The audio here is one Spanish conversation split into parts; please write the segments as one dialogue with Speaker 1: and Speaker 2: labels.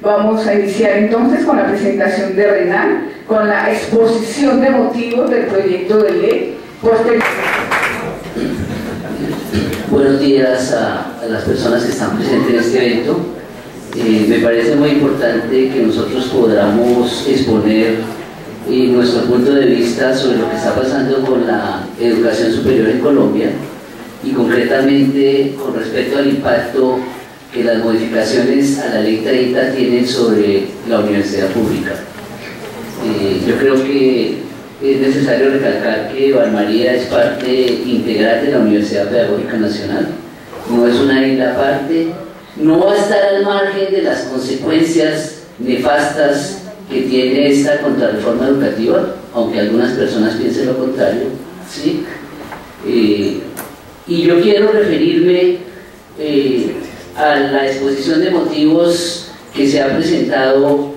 Speaker 1: Vamos a iniciar entonces con la presentación de Renan, con la exposición de motivos del proyecto de ley.
Speaker 2: Buenos días a las personas que están presentes en este evento. Me parece muy importante que nosotros podamos exponer nuestro punto de vista sobre lo que está pasando con la educación superior en Colombia y concretamente con respecto al impacto que las modificaciones a la Ley 30 tienen sobre la universidad pública. Yo creo que es necesario recalcar que Valmaría es parte integral de la Universidad Pedagógica Nacional, no es una isla aparte, no va a estar al margen de las consecuencias nefastas que tiene esta contrarreforma educativa, aunque algunas personas piensen lo contrario, ¿sí? Y yo quiero referirme a la exposición de motivos que se ha presentado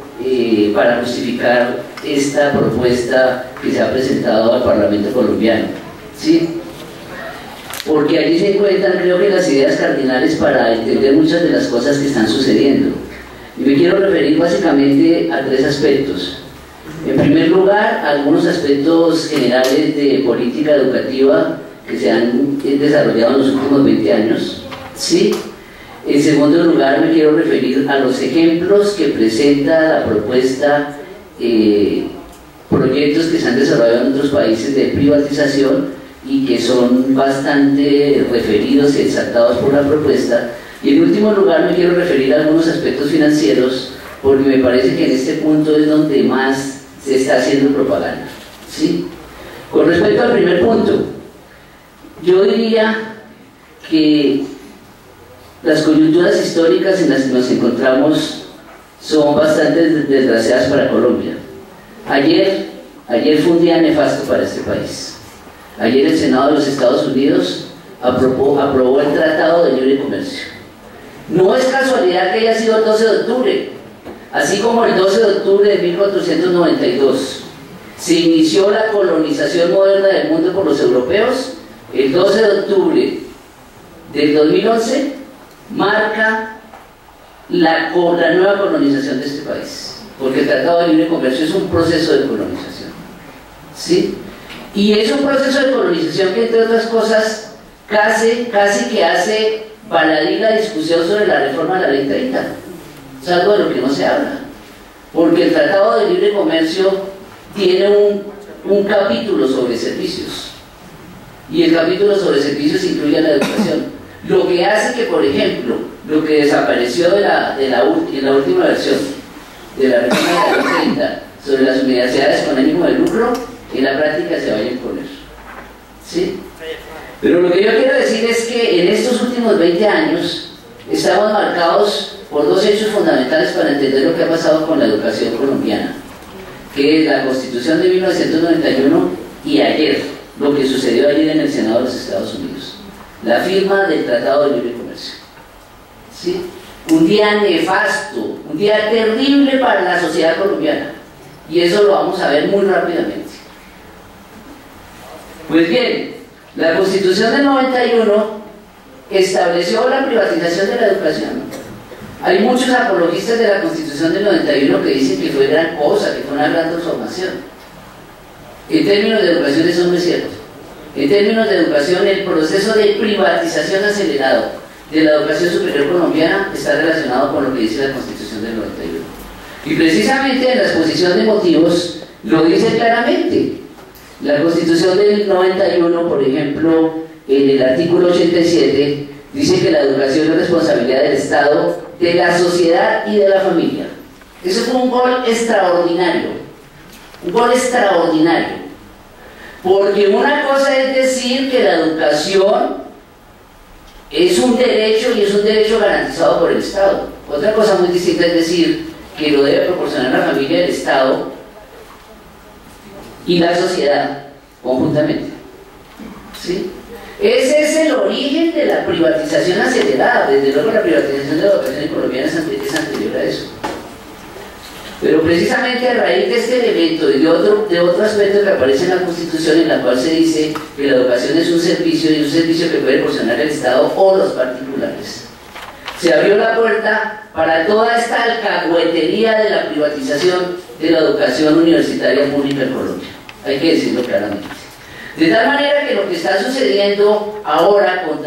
Speaker 2: para justificar esta propuesta que se ha presentado al Parlamento colombiano, ¿sí? Porque allí se encuentran, creo que, las ideas cardinales para entender muchas de las cosas que están sucediendo. Y me quiero referir básicamente a tres aspectos. En primer lugar, algunos aspectos generales de política educativa que se han desarrollado en los últimos 20 años, ¿sí? En segundo lugar, me quiero referir a los ejemplos que presenta la propuesta, proyectos que se han desarrollado en otros países de privatización y que son bastante referidos y exaltados por la propuesta. Y en último lugar, me quiero referir a algunos aspectos financieros, porque me parece que en este punto es donde más se está haciendo propaganda, ¿sí? Con respecto al primer punto, yo diría que las coyunturas históricas en las que nos encontramos son bastante desgraciadas para Colombia. Ayer fue un día nefasto para este país. Ayer el Senado de los Estados Unidos aprobó el Tratado de Libre Comercio. No es casualidad que haya sido el 12 de octubre, así como el 12 de octubre de 1492 se inició la colonización moderna del mundo por los europeos. El 12 de octubre del 2011 marca la nueva colonización de este país, porque el Tratado de Libre Comercio es un proceso de colonización, ¿sí? Y es un proceso de colonización que, entre otras cosas, casi que hace baladí la discusión sobre la reforma de la Ley 30. Es algo de lo que no se habla, porque el Tratado de Libre Comercio tiene un capítulo sobre servicios, y el capítulo sobre servicios incluye la educación. Lo que hace que, por ejemplo, lo que desapareció en la última versión de la reforma de la Ley 30 sobre las universidades con ánimo de lucro, en la práctica se vaya a imponer, ¿sí? Pero lo que yo quiero decir es que en estos últimos 20 años estamos marcados por dos hechos fundamentales para entender lo que ha pasado con la educación colombiana, que es la Constitución de 1991 y ayer, lo que sucedió ayer en el Senado de los Estados Unidos, la firma del Tratado de Libre Comercio, ¿sí? Un día nefasto, un día terrible para la sociedad colombiana, y eso lo vamos a ver muy rápidamente. Pues bien, la Constitución del 91 estableció la privatización de la educación. Hay muchos apologistas de la Constitución del 91 que dicen que fue gran cosa, que fue una gran transformación. En términos de educación eso no es cierto. En términos de educación, el proceso de privatización acelerado de la educación superior colombiana está relacionado con lo que dice la Constitución del 91. Y precisamente en la exposición de motivos lo dice claramente. La Constitución del 91, por ejemplo, en el artículo 87, dice que la educación es responsabilidad del Estado, de la sociedad y de la familia. Eso fue un gol extraordinario. Un gol extraordinario. Porque una cosa es decir que la educación es un derecho y es un derecho garantizado por el Estado. Otra cosa muy distinta es decir que lo debe proporcionar la familia, el Estado y la sociedad conjuntamente, ¿sí? Ese es el origen de la privatización acelerada. Desde luego la privatización de la educación colombiana es anterior a eso. Pero precisamente a raíz de este elemento y de otro aspecto que aparece en la Constitución, en la cual se dice que la educación es un servicio, y un servicio que puede proporcionar el Estado o los particulares, se abrió la puerta para toda esta alcahuetería de la privatización de la educación universitaria pública en Colombia. Hay que decirlo claramente. De tal manera que lo que está sucediendo ahora con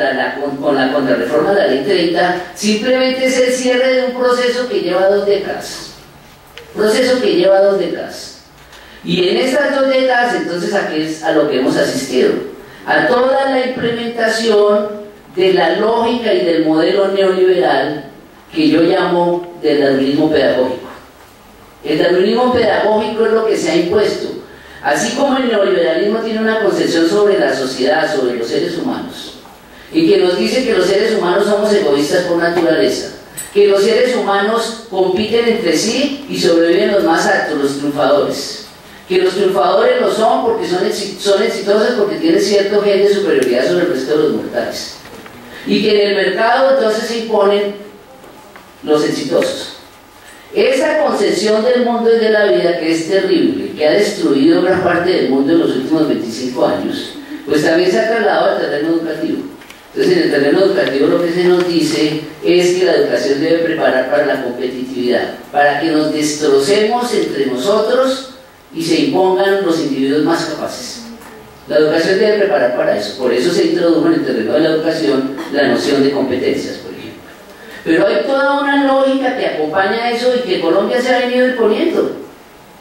Speaker 2: la contrarreforma de la Ley 30 simplemente es el cierre de un proceso que lleva 2 décadas. Y en estas 2 décadas, entonces, ¿a qué es a lo que hemos asistido? A toda la implementación de la lógica y del modelo neoliberal que yo llamo del darwinismo pedagógico. El darwinismo pedagógico es lo que se ha impuesto. Así como el neoliberalismo tiene una concepción sobre la sociedad, sobre los seres humanos, y que nos dice que los seres humanos somos egoístas por naturaleza, que los seres humanos compiten entre sí y sobreviven los más altos, los triunfadores, que los triunfadores lo son porque son exitosos porque tienen cierto gen de superioridad sobre el resto de los mortales, y que en el mercado entonces se imponen los exitosos. Esa concepción del mundo y de la vida, que es terrible, que ha destruido gran parte del mundo en los últimos 25 años, pues también se ha trasladado al terreno educativo. Entonces, en el terreno educativo lo que se nos dice es que la educación debe preparar para la competitividad, para que nos destrocemos entre nosotros y se impongan los individuos más capaces. La educación debe preparar para eso. Por eso se introdujo en el terreno de la educación la noción de competencias, por ejemplo. Pero hay toda una lógica que acompaña eso y que Colombia se ha venido imponiendo,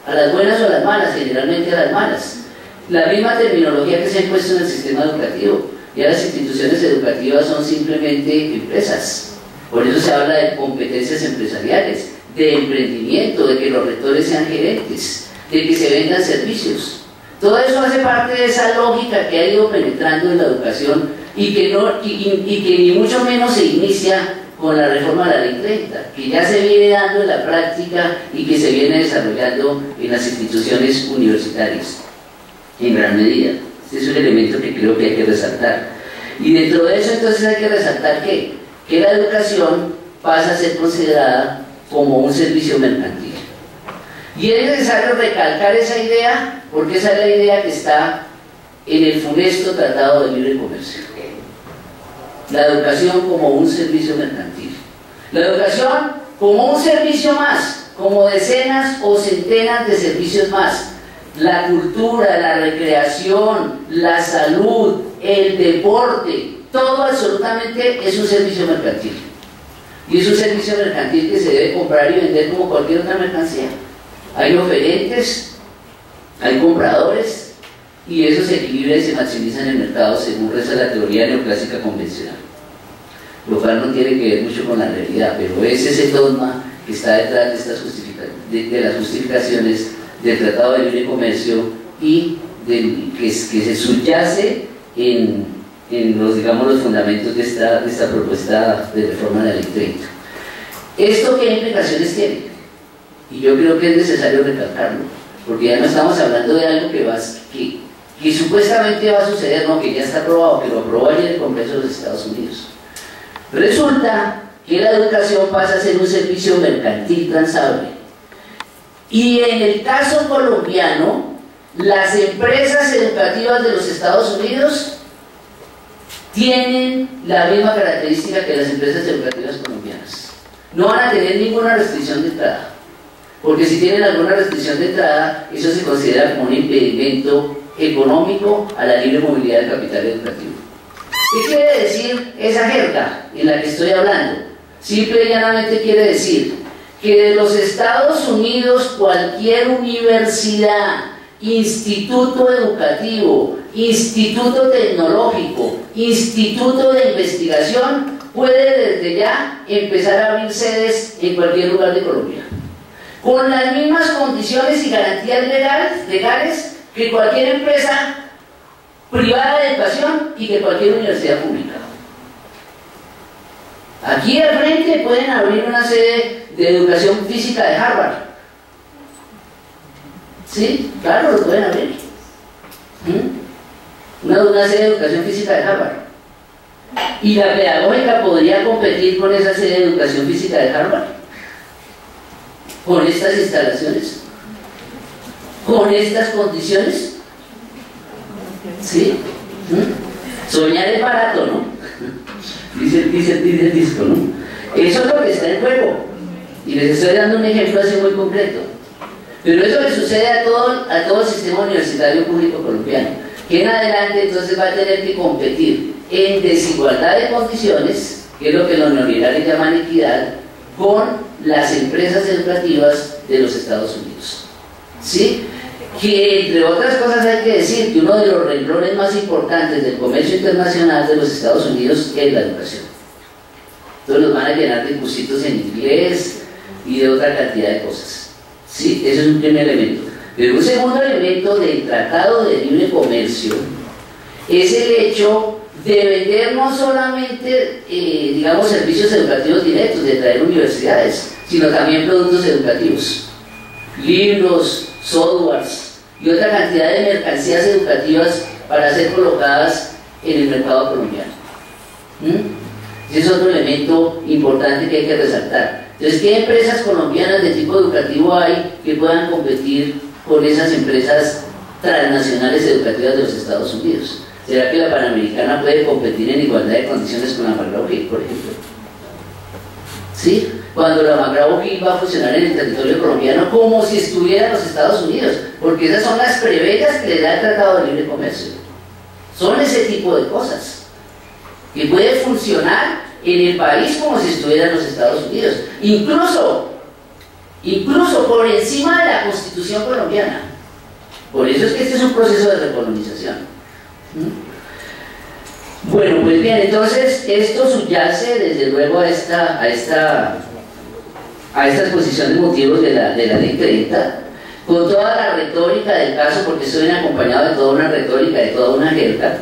Speaker 2: a las buenas o a las malas, generalmente a las malas. La misma terminología que se ha impuesto en el sistema educativo. Ya las instituciones educativas son simplemente empresas. Por eso se habla de competencias empresariales, de emprendimiento, de que los rectores sean gerentes, de que se vendan servicios. Todo eso hace parte de esa lógica que ha ido penetrando en la educación y que ni mucho menos se inicia con la reforma de la Ley 30, que ya se viene dando en la práctica y que se viene desarrollando en las instituciones universitarias, en gran medida. Este es un elemento que creo que hay que resaltar. Y dentro de eso entonces hay que resaltar que la educación pasa a ser considerada como un servicio mercantil. Y es necesario recalcar esa idea, porque esa es la idea que está en el funesto Tratado de Libre Comercio. La educación como un servicio mercantil. La educación como un servicio más, como decenas o centenas de servicios más. La cultura, la recreación, la salud, el deporte, todo absolutamente es un servicio mercantil. Y es un servicio mercantil que se debe comprar y vender como cualquier otra mercancía. Hay oferentes, hay compradores, y eso se equilibra y se maximiza en el mercado según reza la teoría neoclásica convencional, lo cual no tiene que ver mucho con la realidad, pero es ese dogma que está detrás de estas de las justificaciones del Tratado de Libre Comercio y que se subyace en los fundamentos de esta propuesta de reforma de la Ley 30. ¿Esto qué implicaciones tiene? Y yo creo que es necesario recalcarlo, porque ya no estamos hablando de algo que supuestamente va a suceder, no, que ya está aprobado, que lo aprobó ayer el Congreso de los Estados Unidos. Resulta que la educación pasa a ser un servicio mercantil transable. Y en el caso colombiano, las empresas educativas de los Estados Unidos tienen la misma característica que las empresas educativas colombianas. No van a tener ninguna restricción de entrada, porque si tienen alguna restricción de entrada, eso se considera como un impedimento económico a la libre movilidad del capital educativo. ¿Qué quiere decir esa jerga en la que estoy hablando? Simple y llanamente quiere decir que de los Estados Unidos cualquier universidad, instituto educativo, instituto tecnológico, instituto de investigación puede desde ya empezar a abrir sedes en cualquier lugar de Colombia, con las mismas condiciones y garantías legales que cualquier empresa privada de educación y que cualquier universidad pública. Aquí al frente pueden abrir una sede de educación física de Harvard. Sí, claro, lo pueden abrir. Una sede de educación física de Harvard. ¿Y la pedagógica podría competir con esa sede de educación física de Harvard? ¿Con estas instalaciones? ¿Con estas condiciones? ¿Sí? Soñar es barato, ¿no? Dice el disco, ¿no? Eso es lo que está en juego. Y les estoy dando un ejemplo así muy concreto. Pero eso le sucede a todo el sistema universitario público colombiano, que en adelante entonces va a tener que competir en desigualdad de condiciones, que es lo que los neoliberales llaman equidad, con las empresas educativas de los Estados Unidos. ¿Sí? Que entre otras cosas hay que decir que uno de los renglones más importantes del comercio internacional de los Estados Unidos es la educación. Entonces los van a llenar de cursitos en inglés y de otra cantidad de cosas. ¿Sí? Ese es un primer elemento. Pero un segundo elemento del Tratado de Libre Comercio es el hecho de vender no solamente, digamos, servicios educativos directos, de traer universidades, sino también productos educativos, libros, softwares y otra cantidad de mercancías educativas para ser colocadas en el mercado colombiano. Ese es otro elemento importante que hay que resaltar. Entonces, ¿qué empresas colombianas de tipo educativo hay que puedan competir con esas empresas transnacionales educativas de los Estados Unidos? ¿Será que la Panamericana puede competir en igualdad de condiciones con la McGraw-Hill, por ejemplo? ¿Sí? Cuando la McGraw-Hill va a funcionar en el territorio colombiano como si estuviera en los Estados Unidos, porque esas son las prebecas que le da el Tratado de Libre Comercio. Son ese tipo de cosas que puede funcionar en el país como si estuviera en los Estados Unidos, incluso por encima de la Constitución colombiana. Por eso es que este es un proceso de recolonización. Bueno, pues bien, entonces esto subyace desde luego a esta exposición de motivos de la ley 30, con toda la retórica del caso, porque esto viene acompañado de toda una retórica, de toda una jerga,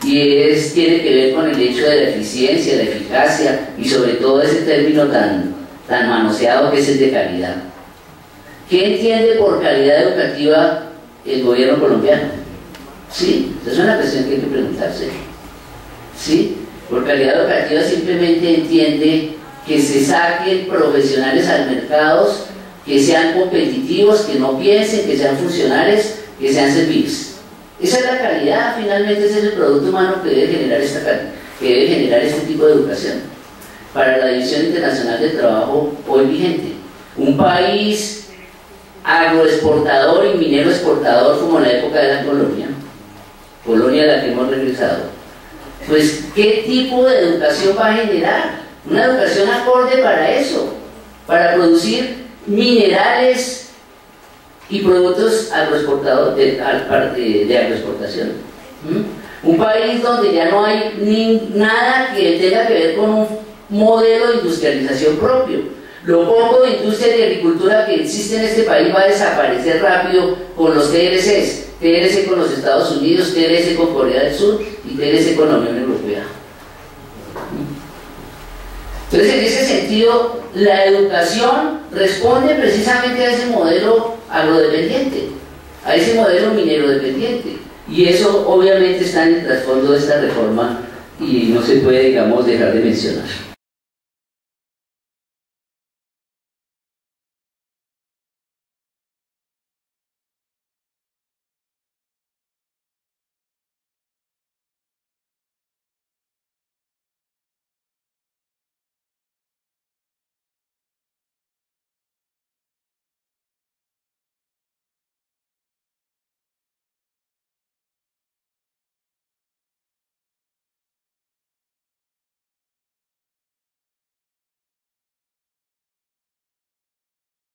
Speaker 2: y tiene que ver con el hecho de la eficiencia, la eficacia, y sobre todo ese término tan manoseado que es el de calidad. ¿Qué entiende por calidad educativa el gobierno colombiano? ¿Sí? Esa es una cuestión que hay que preguntarse. ¿Sí? Por calidad educativa simplemente entiende que se saquen profesionales al mercado, que sean competitivos, que no piensen, que sean funcionales, que sean serviles. Esa es la calidad, finalmente ese es el producto humano que debe generar este tipo de educación. Para la División Internacional del Trabajo hoy vigente, un país agroexportador y minero exportador como en la época de la colonia a la que hemos regresado, pues ¿qué tipo de educación va a generar? Una educación acorde para eso, para producir minerales y productos de agroexportación. Un país donde ya no hay nada que tenga que ver con un modelo de industrialización propio. Lo poco de industria y de agricultura que existe en este país va a desaparecer rápido con los TLCs. TLC con los Estados Unidos, TLC con Corea del Sur y TLC con la Unión Europea. Entonces, en ese sentido, la educación responde precisamente a ese modelo agrodependiente, a ese modelo minero dependiente. Y eso obviamente está en el trasfondo de esta reforma y no se puede, digamos, dejar de mencionar.